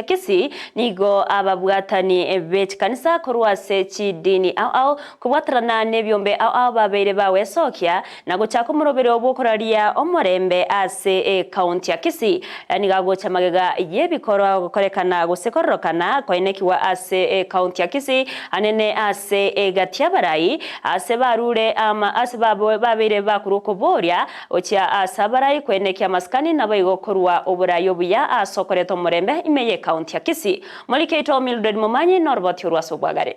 Kisii nigo ababwatani bechikanisa korwase chidini au kubwatarana nebyombe au babeire bawe sokia na gochaka umurobere obukoraria omorembe ase county ya Kisii yani gagocha magega yebikora gukorekana gusekorokana koinekiwa ase county ya Kisii anene ase gatiabarai ase barure ama ase babeire bakuruko boria ocha asabarai koinekia maskani nabayigokorwa oburayo buya asokoreto morembe imeye county ya Kisii. Mulika Mildred Mumanyi norboti urwasobwagare.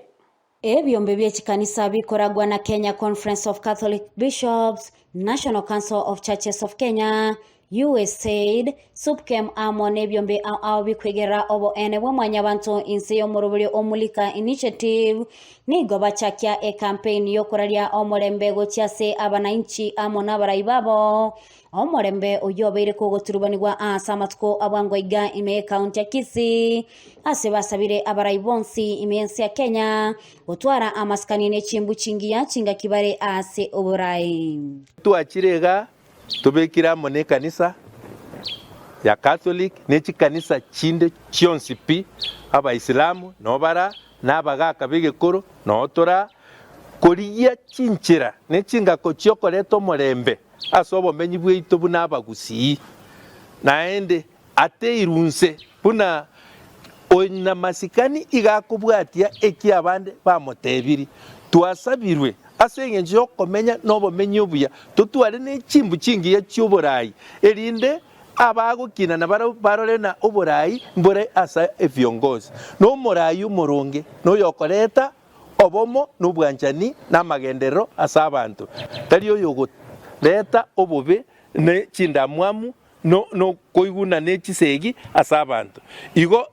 Ebyombe byechikanisa bikoragwa na Kenya Conference of Catholic Bishops, National Council of Churches of Kenya, USAID, Subkem amon ebyombe au bikwegera obo ene bwamwanya bantu insi y'omurubuli Mulika Initiative nigo bachakia campaign yokoraria omorembe gochiase abananchi amon abarai babo omorembe oyobeire kogoturubanirwa asamatko abangwaiga ime county ya Kisii ase basabire abarai bonsi imensi ya Kenya otwara amaskani ne chimbu chingiya chinga kibare ase oburai tuachirega tubekira mone kanisa ya Catholic nechi kanisa chinde chionsipi aba Islamu nobara nabagaka bigekoro notora koriya chinchira nechinga kochiokoreto morembe asobo menyi bwito bunaba Gusii naende ate irunse buna oina masikani igakubwatia eki abande bamotebiri twasabirwe asenge njo komenya nobo menyo buya tutware ne chimbu chingiye cy'uburai erinde abagukina na barore na uburai mbore asa eviongozi no morayi umuronge no yokoreta obomo n'ubwanjani n'amagendero asa abantu tariyo yogo leta obobe ne chindamwamu no koiguna ne chisegi asa abantu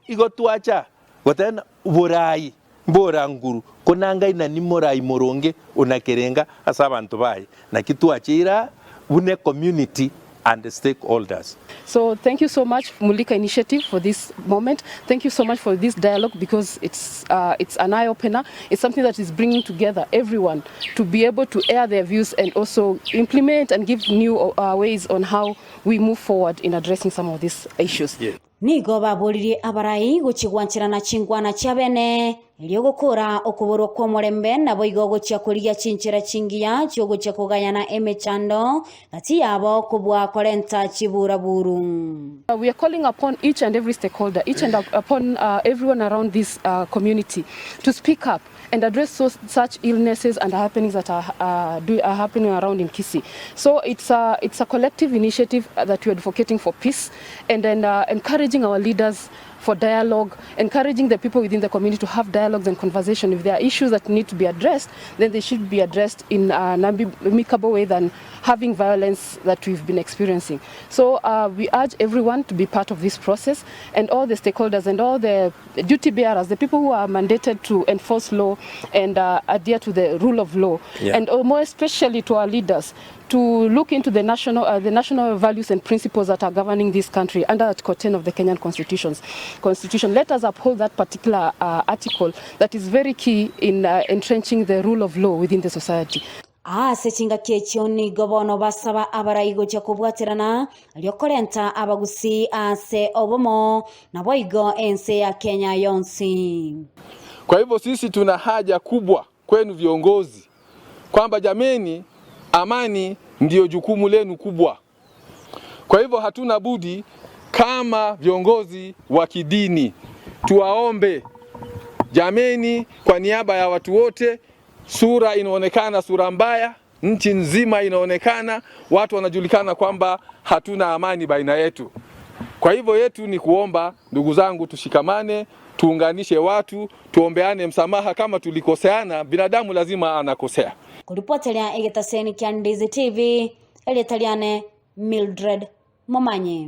igo twacha gotena uburai mbora nguru konanga ina ni morai moronge onakerenga asa abantu baye na kitwachira une community and the stakeholders. So thank you so much Mulika Initiative for this moment. Thank you so much for this dialogue because it's an eye opener. It's something that is bringing together everyone to be able to air their views and also implement and give new ways on how we move forward in addressing some of these issues. Yeah. Nigo babulire abarai guchigwanchira na chingwana chabene lyogokora okuboro kwa morembe nabo igogo chakulia chinchira chingiya cyogo chakugayana emechando ati yabo kubwa korenta chiburaburu. We are calling upon each and every stakeholder, each and upon everyone around this community to speak up and address such illnesses and happenings that are happening around in Kisii. So it's a collective initiative that we are advocating for peace and then encouraging our leaders for dialogue, encouraging the people within the community to have dialogues and conversation. If there are issues that need to be addressed, then they should be addressed in an amicable way than having violence that we've been experiencing. So we urge everyone to be part of this process and all the stakeholders and all the duty bearers, the people who are mandated to enforce law and adhere to the rule of law, and more especially to our leaders, to look into the national values and principles that are governing this country under Article 10 of the Kenyan Constitution. Let us uphold that particular article that is very key in entrenching the rule of law within the society. Sechinga kiechoni gobono basaba abarayigo cyakubwaterana lyokorenta abagusi ase obomo na boigo ense ya Kenya yonsi. Kwa hivyo sisi tuna haja kubwa kwenu viongozi kwamba jameni, amani ndio jukumu lenu kubwa. Kwa hivyo hatuna budi kama viongozi wa kidini tuwaombe jameni, kwa niaba ya watu wote, sura inaonekana sura mbaya, nchi nzima inaonekana, watu wanajulikana kwamba hatuna amani baina yetu. Kwa hivyo yetu ni kuomba ndugu zangu tushikamane, tuunganishe watu, tuombeane msamaha kama tulikoseana, binadamu lazima anakosea. Kuripotelea egetaseni kya Ndizi TV, Mildred Mumanyi.